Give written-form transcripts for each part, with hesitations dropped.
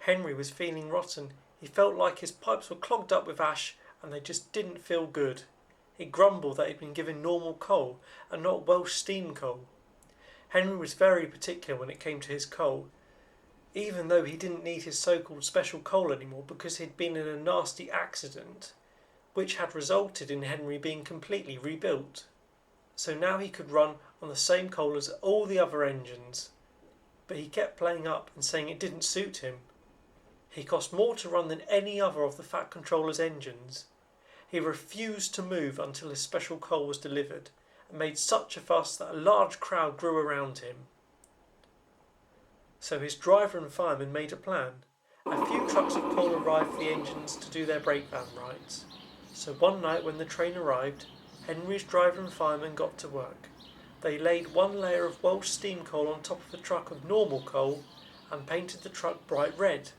Henry was feeling rotten. He felt like his pipes were clogged up with ash and they just didn't feel good. He grumbled that he'd been given normal coal and not Welsh steam coal. Henry was very particular when it came to his coal, even though he didn't need his so-called special coal anymore because he'd been in a nasty accident, which had resulted in Henry being completely rebuilt. So now he could run on the same coal as all the other engines. But he kept playing up and saying it didn't suit him. He cost more to run than any other of the Fat Controller's engines. He refused to move until his special coal was delivered and made such a fuss that a large crowd grew around him. So his driver and fireman made a plan. A few trucks of coal arrived for the engines to do their brake van rights. So one night when the train arrived, Henry's driver and fireman got to work. They laid one layer of Welsh steam coal on top of a truck of normal coal and painted the truck bright red.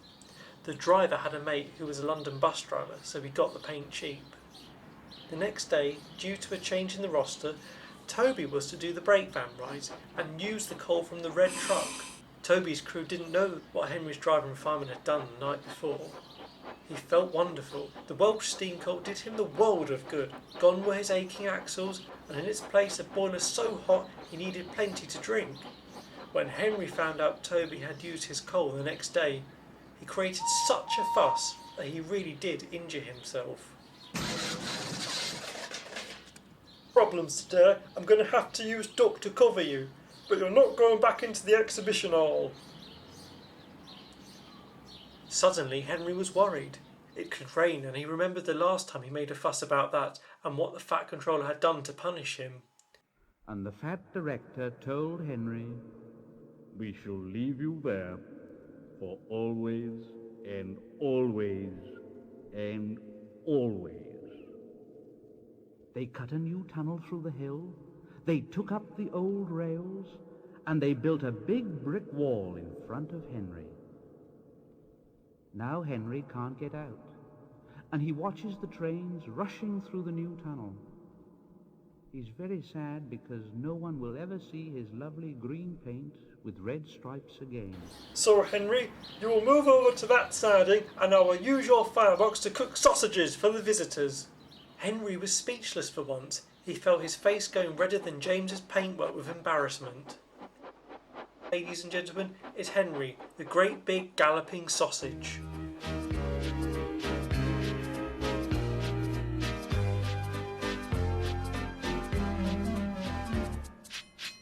The driver had a mate who was a London bus driver, so he got the paint cheap. The next day, due to a change in the roster, Toby was to do the brake van right and use the coal from the red truck. Toby's crew didn't know what Henry's driver and fireman had done the night before. He felt wonderful. The Welsh steam coal did him the world of good. Gone were his aching axles, and in its place a boiler so hot he needed plenty to drink. When Henry found out Toby had used his coal the next day, he created such a fuss that he really did injure himself. Problems today. I'm going to have to use duck to cover you, but you're not going back into the exhibition hall. Suddenly Henry was worried. It could rain, and he remembered the last time he made a fuss about that and what the Fat Controller had done to punish him. And the Fat Director told Henry, "We shall leave you there for always and always and always." They cut a new tunnel through the hill, they took up the old rails, and they built a big brick wall in front of Henry. Now Henry can't get out, and he watches the trains rushing through the new tunnel. He's very sad because no one will ever see his lovely green paint with red stripes again. So, Henry, you will move over to that siding and I will use your firebox to cook sausages for the visitors. Henry was speechless for once. He felt his face going redder than James's paintwork with embarrassment. Ladies and gentlemen, it's Henry, the great big galloping sausage.